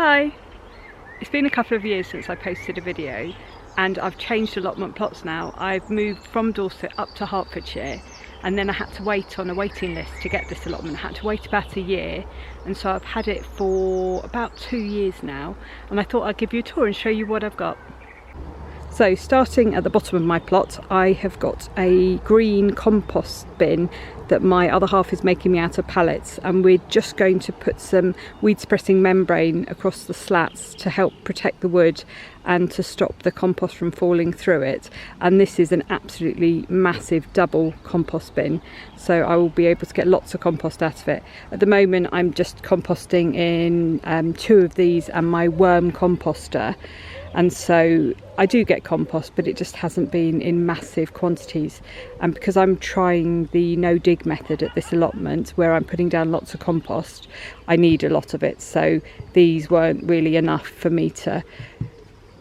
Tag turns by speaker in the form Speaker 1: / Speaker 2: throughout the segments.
Speaker 1: Hi! It's been a couple of years since I posted a video and I've changed allotment plots now. I've moved from Dorset up to Hertfordshire and then I had to wait on a waiting list to get this allotment. I had to wait about a year, and so I've had it for about 2 years now, and I thought I'd give you a tour and show you what I've got. So starting at the bottom of my plot, I have got a green compost bin that my other half is making me out of pallets, and we're just going to put some weed suppressing membrane across the slats to help protect the wood and to stop the compost from falling through it. And this is an absolutely massive double compost bin, so I will be able to get lots of compost out of it. At the moment I'm just composting in 2 of these and my worm composter, and so I do get compost, but it just hasn't been in massive quantities. And because I'm trying the no dig method at this allotment where I'm putting down lots of compost, I need a lot of it, so these weren't really enough for me to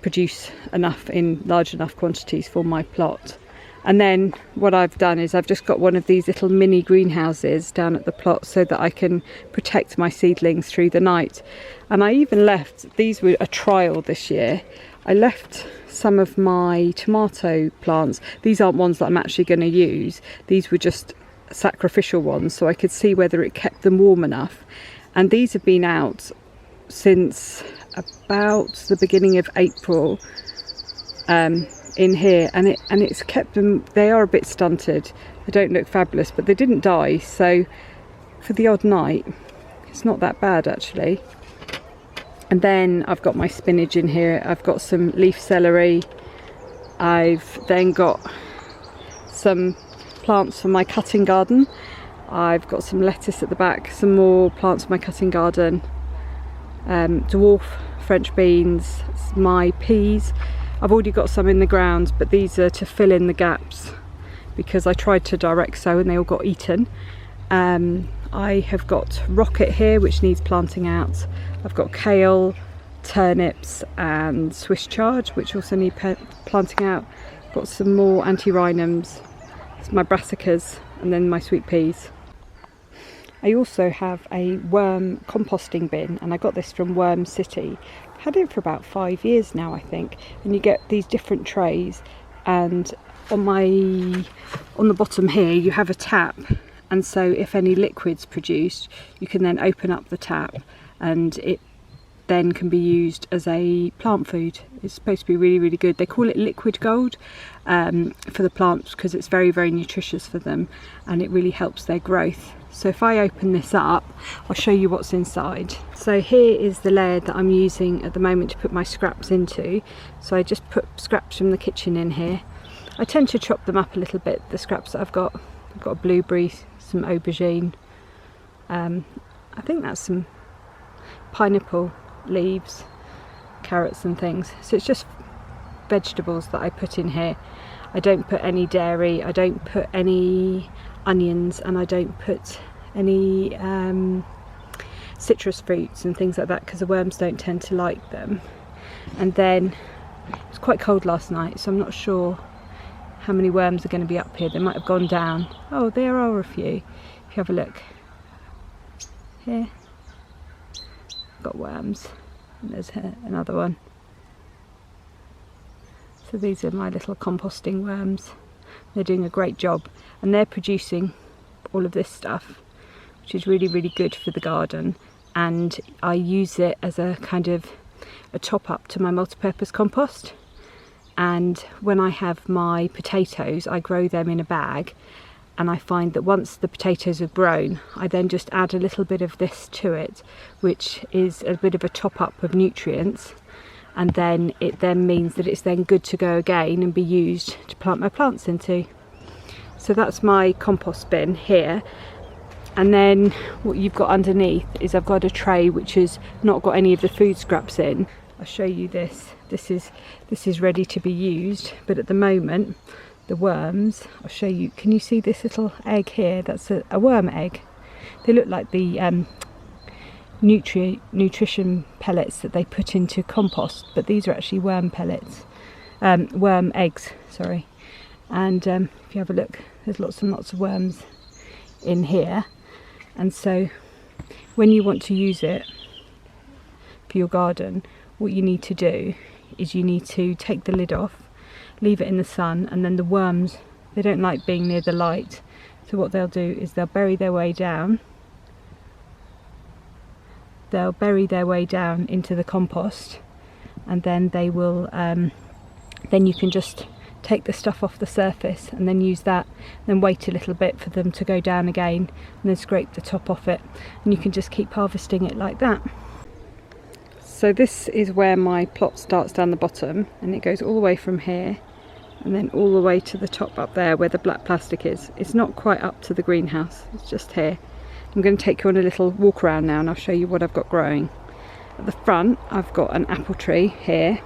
Speaker 1: produce enough in large enough quantities for my plot. And then what I've done is I've just got one of these little mini greenhouses down at the plot so that I can protect my seedlings through the night. And I even left, these were a trial this year, I left some of my tomato plants. These aren't ones that I'm actually going to use, these were just sacrificial ones, so I could see whether it kept them warm enough. And these have been out since about the beginning of April in here, and it's kept them, they are a bit stunted, they don't look fabulous, but they didn't die, so for the odd night it's not that bad actually. And then I've got my spinach in here, I've got some leaf celery, I've then got some plants for my cutting garden, I've got some lettuce at the back, some more plants for my cutting garden, dwarf French beans, my peas. I've already got some in the ground, but these are to fill in the gaps because I tried to direct sow and they all got eaten. I have got rocket here which needs planting out. I've got kale, turnips and Swiss chard which also need planting out. I've got some more antirrhinums, my brassicas, and then my sweet peas. I also have a worm composting bin, and I got this from Worm City. I've had it for about 5 years now I think, and you get these different trays, and on the bottom here you have a tap, and so if any liquid's produced you can then open up the tap and it then can be used as a plant food. It's supposed to be really, really good. They call it liquid gold for the plants because it's very, very nutritious for them and it really helps their growth. So if I open this up, I'll show you what's inside. So here is the layer that I'm using at the moment to put my scraps into. So I just put scraps from the kitchen in here. I tend to chop them up a little bit, the scraps that I've got. I've got a blueberry, some aubergine, I think that's some pineapple leaves, carrots and things. So it's just vegetables that I put in here. I don't put any dairy, I don't put any onions, and I don't put any citrus fruits and things like that because the worms don't tend to like them. And then it was quite cold last night, so I'm not sure how many worms are going to be up here. They might have gone down. Oh, there are a few. If you have a look here, got worms, and there's another one. So these are my little composting worms. They're doing a great job and they're producing all of this stuff, which is really, really good for the garden, and I use it as a kind of a top up to my multi-purpose compost. And when I have my potatoes, I grow them in a bag, and I find that once the potatoes have grown, I then just add a little bit of this to it, which is a bit of a top up of nutrients, and then it then means that it's then good to go again and be used to plant my plants into. So that's my compost bin here. And then what you've got underneath is I've got a tray which has not got any of the food scraps in. I'll show you this. This is ready to be used, but at the moment the worms, I'll show you, can you see this little egg here? That's a worm egg. They look like the nutrition pellets that they put into compost, but these are actually worm pellets, worm eggs, sorry. And if you have a look, there's lots and lots of worms in here, and so when you want to use it, for your garden, what you need to do is you need to take the lid off, leave it in the sun, and then the worms, they don't like being near the light, so what they'll do is they'll bury their way down. They'll bury their way down into the compost, and then they will then you can just take the stuff off the surface and then use that, then wait a little bit for them to go down again, and then scrape the top off it, and you can just keep harvesting it like that. So this is where my plot starts down the bottom, and it goes all the way from here and then all the way to the top up there where the black plastic is. It's not quite up to the greenhouse, it's just here. I'm going to take you on a little walk around now and I'll show you what I've got growing. At the front I've got an apple tree here,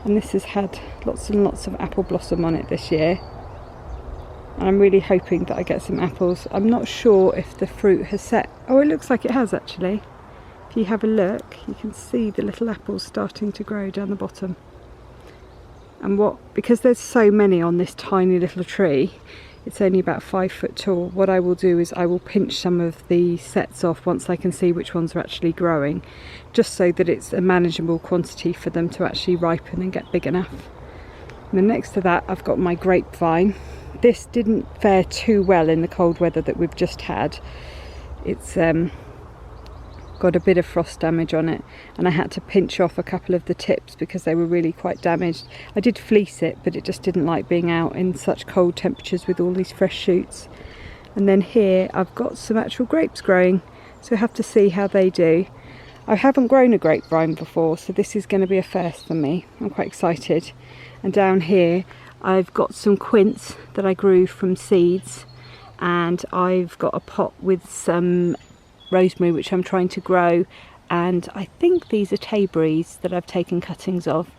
Speaker 1: and this has had lots and lots of apple blossom on it this year, and I'm really hoping that I get some apples. I'm not sure if the fruit has set. Oh, it looks like it has actually. If you have a look, you can see the little apples starting to grow down the bottom. And because there's so many on this tiny little tree, it's only about 5 foot tall, what I will do is I will pinch some of the sets off once I can see which ones are actually growing, just so that it's a manageable quantity for them to actually ripen and get big enough. And then next to that I've got my grapevine. This didn't fare too well in the cold weather that we've just had. It's got a bit of frost damage on it, and I had to pinch off a couple of the tips because they were really quite damaged. I did fleece it, but it just didn't like being out in such cold temperatures with all these fresh shoots. And then here I've got some actual grapes growing, so I have to see how they do. I haven't grown a grapevine before, so this is going to be a first for me. I'm quite excited. And down here I've got some quince that I grew from seeds, and I've got a pot with some rosemary which I'm trying to grow, and I think these are tayberries that I've taken cuttings of.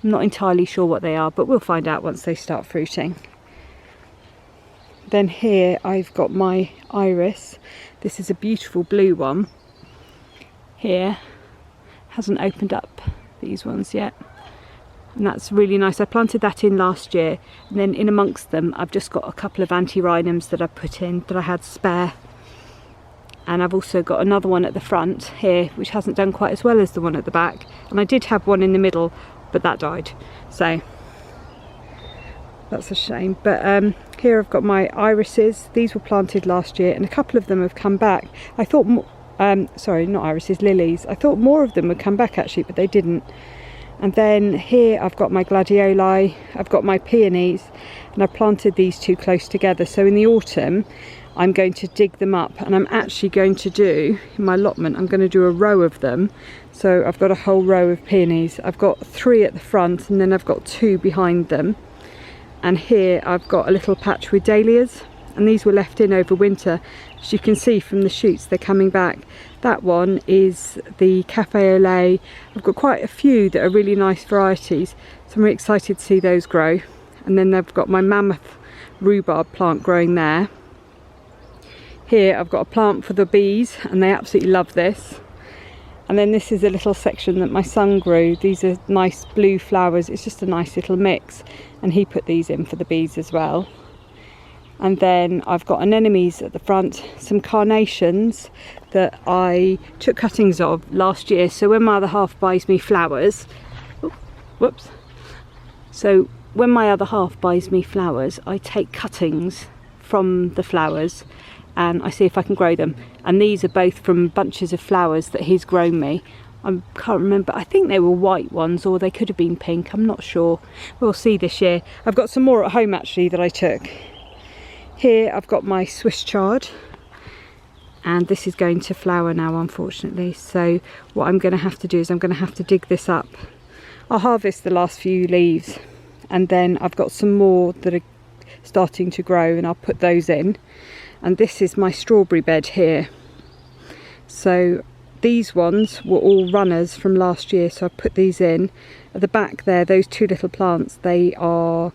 Speaker 1: I'm not entirely sure what they are, but we'll find out once they start fruiting. Then here I've got my iris. This is a beautiful blue one. Here hasn't opened up these ones yet, and that's really nice. I planted that in last year, and then in amongst them I've just got a couple of antirrhinums that I put in that I had spare. And I've also got another one at the front here which hasn't done quite as well as the one at the back, and I did have one in the middle but that died, so that's a shame. But here I've got my irises. These were planted last year and a couple of them have come back. I thought sorry, not irises, lilies. I thought more of them would come back actually, but they didn't. And then here I've got my Gladioli, I've got my Peonies, and I've planted these two close together, so in the autumn I'm going to dig them up, and I'm actually going to do, in my allotment, I'm going to do a row of them. So I've got a whole row of peonies. I've got 3 at the front and then I've got 2 behind them. And here I've got a little patch with dahlias, and these were left in over winter. As you can see from the shoots, they're coming back. That one is the cafe au lait. I've got quite a few that are really nice varieties, so I'm really excited to see those grow. And then I've got my Mammoth rhubarb plant growing there. Here I've got a plant for the bees, and they absolutely love this. And then this is a little section that my son grew. These are nice blue flowers. It's just a nice little mix, and he put these in for the bees as well. And then I've got anemones at the front, some carnations that I took cuttings of last year. So when my other half buys me flowers, so when my other half buys me flowers, I take cuttings from the flowers and I see if I can grow them. And these are both from bunches of flowers that he's grown me. I can't remember, I think they were white ones, or they could have been pink, I'm not sure. We'll see this year. I've got some more at home actually that I took. Here I've got my Swiss chard, and this is going to flower now, unfortunately. So what I'm going to have to do is I'm going to have to dig this up. I'll harvest the last few leaves, and then I've got some more that are starting to grow, and I'll put those in. And this is my strawberry bed here. So these ones were all runners from last year, so I put these in. At the back there, those 2 little plants, they are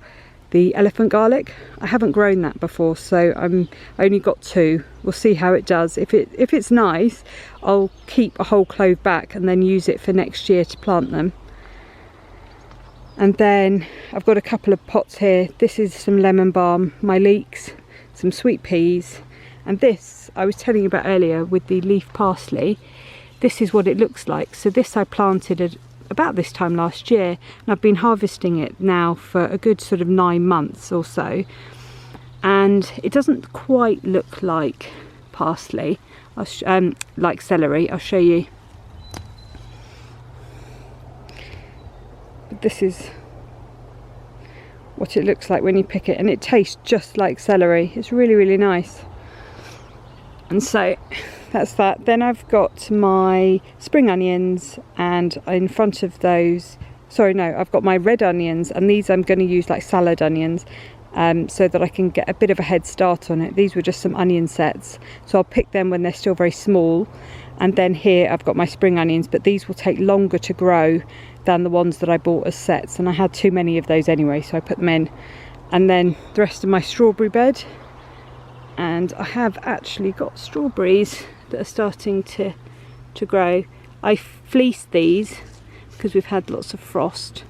Speaker 1: the elephant garlic. I haven't grown that before, so I only got 2. We'll see how it does. If it's nice, I'll keep a whole clove back and then use it for next year to plant them. And then I've got a couple of pots here. This is some lemon balm, my leeks, some sweet peas, and this I was telling you about earlier with the leaf parsley. this is what it looks like. So this I planted at about this time last year, and I've been harvesting it now for a good sort of 9 months or so, and it doesn't quite look like parsley, like celery. I'll show you. But this is what it looks like when you pick it, and it tastes just like celery. It's really, really nice. And so that's that. Then I've got my spring onions, and in front of those, sorry, no, I've got my red onions, and these I'm going to use like salad onions, so that I can get a bit of a head start on it. These were just some onion sets, so I'll pick them when they're still very small. And then here I've got my spring onions, but these will take longer to grow than the ones that I bought as sets, and I had too many of those anyway, so I put them in. And then the rest of my strawberry bed, and I have actually got strawberries that are starting to grow. I fleeced these because we've had lots of frost,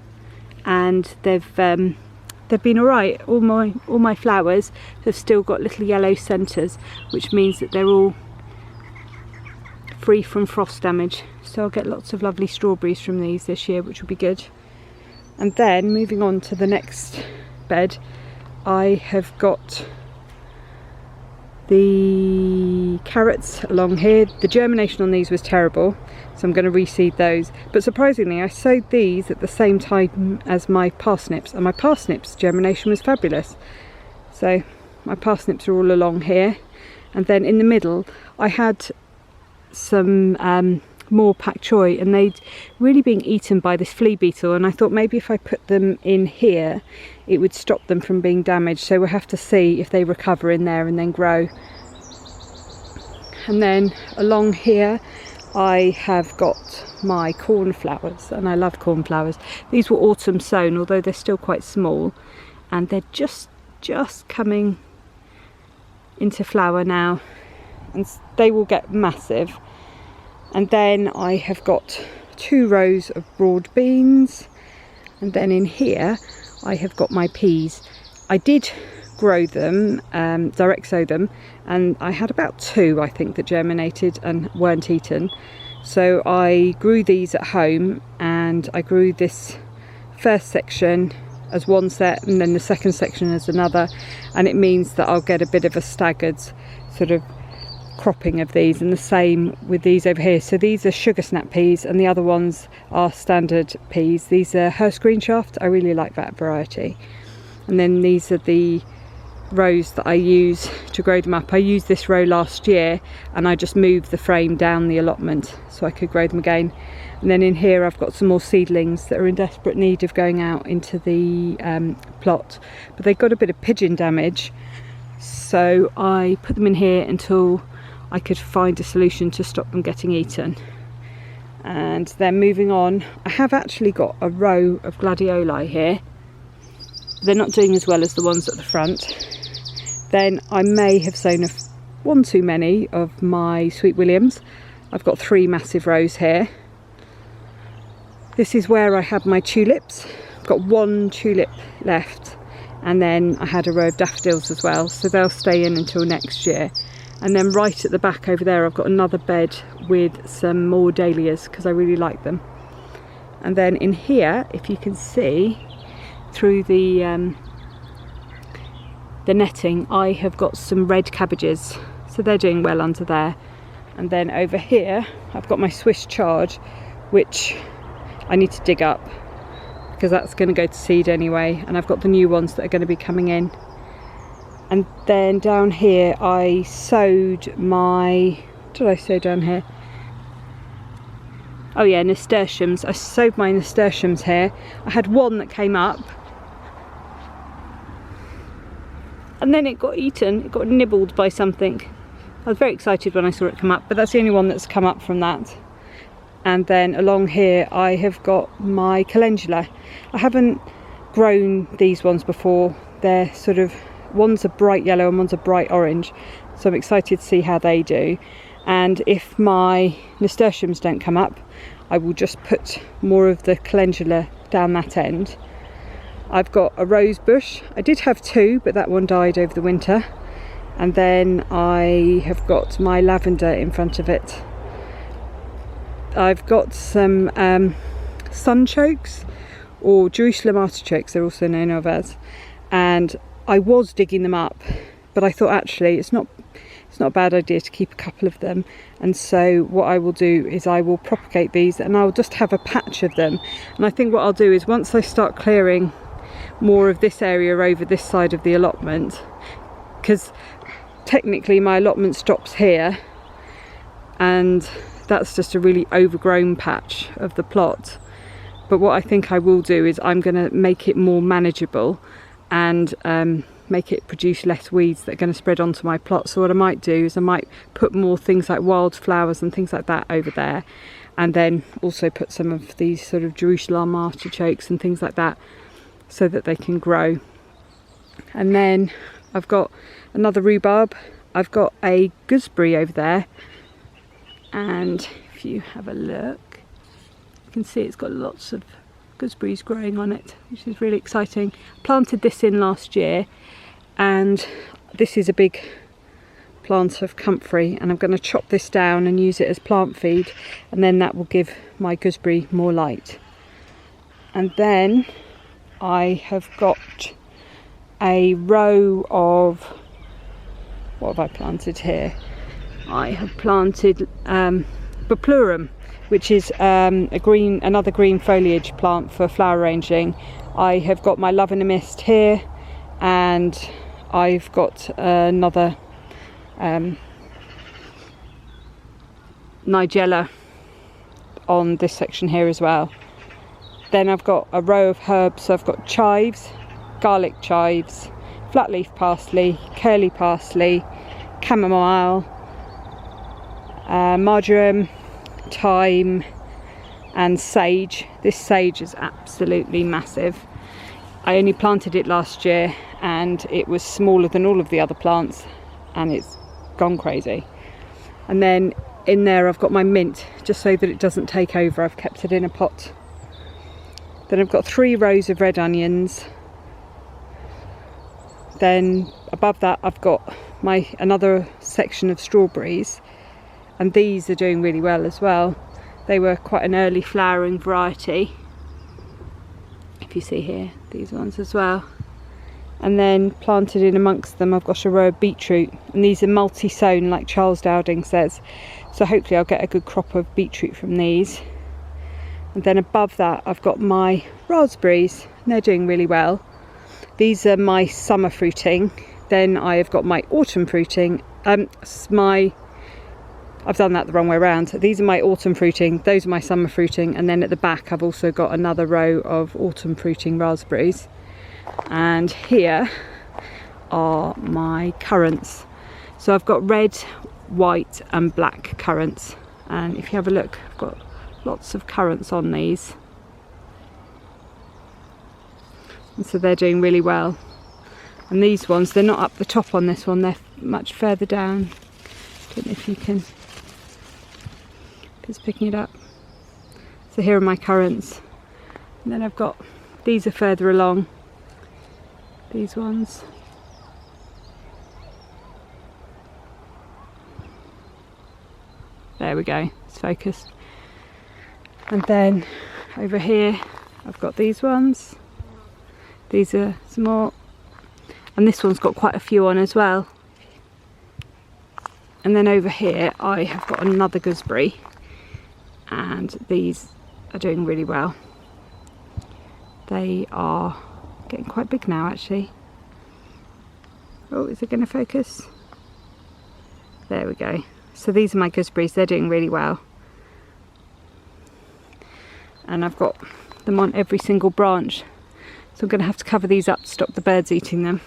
Speaker 1: and they've been all right. All my flowers have still got little yellow centres, which means that they're all free from frost damage, so I'll get lots of lovely strawberries from these this year, which will be good. And then moving on to the next bed, I have got the carrots along here. The germination on these was terrible, so I'm going to reseed those, but surprisingly I sowed these at the same time as my parsnips, and my parsnips germination was fabulous. So my parsnips are all along here, and then in the middle I had some more pak choi, and they'd really been eaten by this flea beetle, and I thought maybe if I put them in here it would stop them from being damaged. So we'll have to see if they recover in there and then grow. And then along here I have got my cornflowers, and I love cornflowers. These were autumn sown, although they're still quite small, and they're just coming into flower now, and they will get massive. And then I have got 2 rows of broad beans, and then in here I have got my peas. I did grow them, direct sow them, and I had about 2 I think that germinated and weren't eaten. So I grew these at home, and I grew this first section as one set and then the second section as another, and it means that I'll get a bit of a staggered sort of cropping of these, and the same with these over here. So these are sugar snap peas, and the other ones are standard peas. These are Hurst green shaft. I really like that variety. And then these are the rows that I use to grow them up. I used this row last year, and I just moved the frame down the allotment so I could grow them again. And then in here I've got some more seedlings that are in desperate need of going out into the plot, but they've got a bit of pigeon damage, so I put them in here until I could find a solution to stop them getting eaten. And then moving on, I have actually got a row of Gladioli here. They're not doing as well as the ones at the front. Then I may have sown one too many of my Sweet Williams. I've got 3 massive rows here. This is where I had my tulips. I've got 1 tulip left, and then I had a row of daffodils as well, so they'll stay in until next year. And then right at the back over there I've got another bed with some more dahlias because I really like them. And then in here, if you can see through the netting, I have got some red cabbages, so they're doing well under there. And then over here I've got my Swiss chard, which I need to dig up because that's going to go to seed anyway, and I've got the new ones that are going to be coming in. And then down here I sowed my, what did I sow down here? Oh yeah, nasturtiums. I sowed my nasturtiums here. I had 1 that came up, and then it got eaten, it got nibbled by something. I was very excited when I saw it come up, but that's the only one that's come up from that. And then along here I have got my calendula. I haven't grown these ones before. They're sort of, one's a bright yellow and one's a bright orange, so I'm excited to see how they do. And if my nasturtiums don't come up, I will just put more of the calendula down that end. I've got a rose bush. I did have 2, but that one died over the winter. And then I have got my lavender in front of it. I've got some sunchokes, or Jerusalem artichokes they're also known of as, and I was digging them up, but I thought actually it's not a bad idea to keep a couple of them, and so what I will do is I will propagate these and I'll just have a patch of them. And I think what I'll do is once I start clearing more of this area over this side of the allotment, because technically my allotment stops here and that's just a really overgrown patch of the plot, but what I think I will do is I'm going to make it more manageable and make it produce less weeds that are going to spread onto my plot. So what I might do is I might put more things like wildflowers and things like that over there, and then also put some of these sort of Jerusalem artichokes and things like that so that they can grow. And then I've got another rhubarb, I've got a gooseberry over there, and if you have a look you can see it's got lots of gooseberries growing on it, which is really exciting. Planted this in last year, and this is a big plant of comfrey, and I'm going to chop this down and use it as plant feed, and then that will give my gooseberry more light. And then I have got a row of, what have I planted here? I have planted Beetroot, which is another green foliage plant for flower arranging. I have got my Love in a Mist here, and I've got another Nigella on this section here as well. Then I've got a row of herbs, so I've got chives, garlic chives, flat leaf parsley, curly parsley, chamomile, marjoram, thyme and sage. This sage is absolutely massive. I only planted it last year and it was smaller than all of the other plants, and it's gone crazy. And then in there I've got my mint, just so that it doesn't take over. I've kept it in a pot. Then I've got 3 rows of red onions. Then above that I've got another section of strawberries, and these are doing really well as well. They were quite an early flowering variety, if you see here, these ones as well. And then planted in amongst them I've got a row of beetroot, and these are multi-sown like Charles Dowding says, so hopefully I'll get a good crop of beetroot from these. And then above that I've got my raspberries, and they're doing really well. These are my summer fruiting. Then I have got my autumn fruiting. I've done that the wrong way around. These are my autumn fruiting, those are my summer fruiting, and then at the back I've also got another row of autumn fruiting raspberries. And here are my currants. So I've got red, white and black currants, and if you have a look, I've got lots of currants on these, and so they're doing really well. And these ones, they're not up the top on this one, they're much further down. Don't know if you can, just picking it up. So here are my currants, and then I've got, these are further along, these ones. There we go, it's focused. And then over here I've got these ones. These are some more, and this one's got quite a few on as well. And then over here I have got another gooseberry, and these are doing really well. They are getting quite big now actually. Oh, is it going to focus? There we go. So these are my gooseberries, they're doing really well. And I've got them on every single branch, so I'm going to have to cover these up to stop the birds eating them.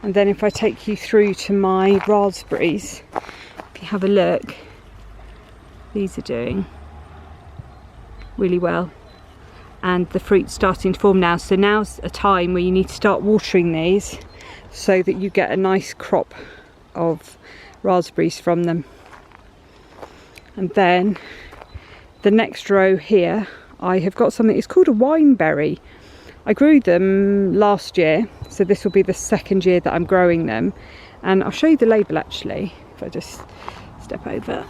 Speaker 1: And then if I take you through to my raspberries, if you have a look, these are doing really well, and the fruit's starting to form now. So now's a time where you need to start watering these so that you get a nice crop of raspberries from them. And then the next row here I have got something, it's called a wineberry. I grew them last year, so this will be the second year that I'm growing them, and I'll show you the label actually if I just step over.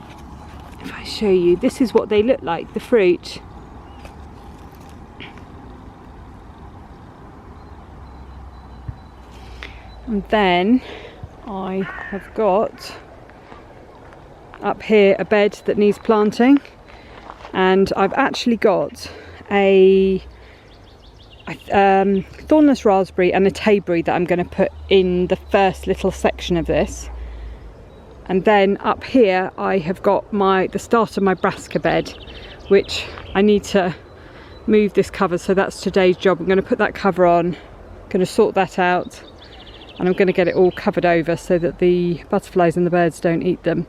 Speaker 1: if I show you, this is what they look like, the fruit. And then I have got up here a bed that needs planting, and I've actually got a thornless raspberry and a tayberry that I'm going to put in the first little section of this. And then up here I have got the start of my brassica bed, which I need to move this cover, so that's today's job. I'm going to put that cover on, going to sort that out, and I'm going to get it all covered over so that the butterflies and the birds don't eat them.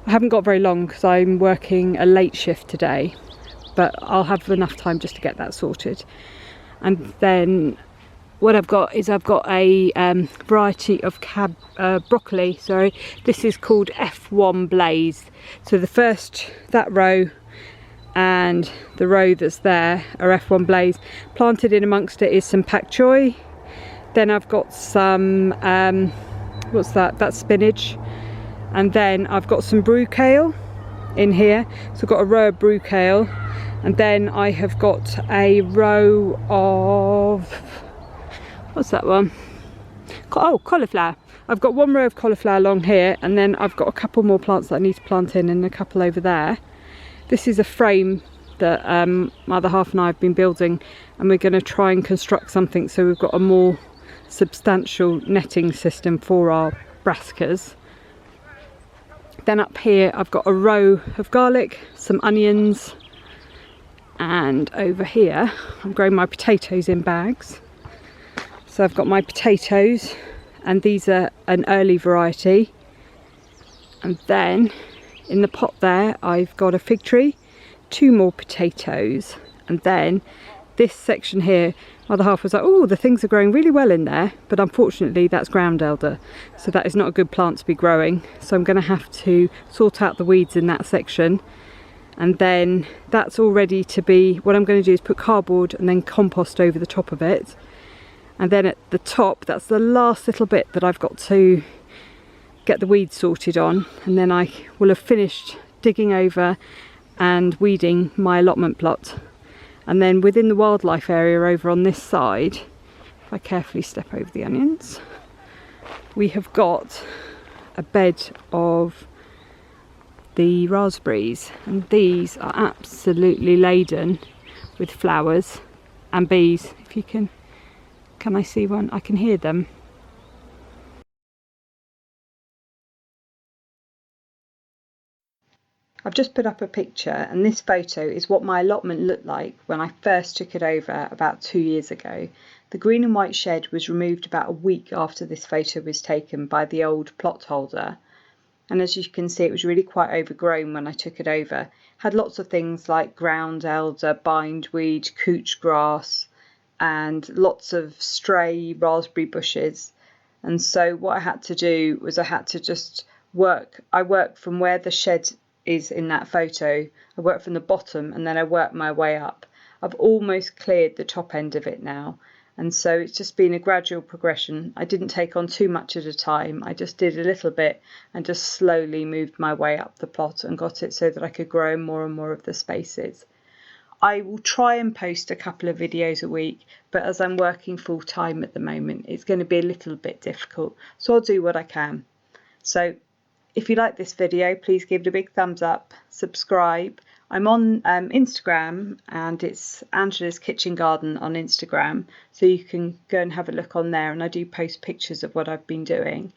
Speaker 1: I haven't got very long because I'm working a late shift today, but I'll have enough time just to get that sorted. And then what I've got is I've got a variety of broccoli. Sorry, this is called F1 Blaze. So that row and the row that's there are F1 Blaze. Planted in amongst it is some pak choi. Then I've got some what's that? That's spinach. And then I've got some brew kale in here. So I've got a row of brew kale, and then I have got a row of, what's that one? Oh, cauliflower. I've got one row of cauliflower along here, and then I've got a couple more plants that I need to plant in, and a couple over there. This is a frame that my other half and I have been building, and we're going to try and construct something so we've got a more substantial netting system for our brassicas. Then up here I've got a row of garlic, some onions, and over here I'm growing my potatoes in bags. So I've got my potatoes, and these are an early variety. And then in the pot there I've got a fig tree, 2 more potatoes, and then this section here, my other half was like, oh, the things are growing really well in there, but unfortunately that's ground elder, so that is not a good plant to be growing. So I'm going to have to sort out the weeds in that section, and then that's all ready to be, what I'm going to do is put cardboard and then compost over the top of it. And then at the top, that's the last little bit that I've got to get the weeds sorted on, and then I will have finished digging over and weeding my allotment plot. And then within the wildlife area over on this side, if I carefully step over the onions, we have got a bed of the raspberries, and these are absolutely laden with flowers and bees. If you can I see one? I can hear them. I've just put up a picture, and this photo is what my allotment looked like when I first took it over about 2 years ago. The green and white shed was removed about a week after this photo was taken by the old plot holder. And as you can see, it was really quite overgrown when I took it over. It had lots of things like ground elder, bindweed, couch grass, and lots of stray raspberry bushes. And so what I had to do was I had to just work. I worked from where the shed is in that photo. I worked from the bottom, and then I worked my way up. I've almost cleared the top end of it now, and so it's just been a gradual progression. I didn't take on too much at a time. I just did a little bit and just slowly moved my way up the plot and got it so that I could grow more and more of the spaces. I will try and post a couple of videos a week, but as I'm working full time at the moment, it's going to be a little bit difficult, so I'll do what I can. So if you like this video, please give it a big thumbs up, subscribe. I'm on Instagram, and it's Angela's Kitchen Garden on Instagram, so you can go and have a look on there, and I do post pictures of what I've been doing.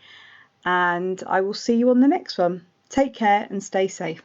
Speaker 1: And I will see you on the next one. Take care and stay safe.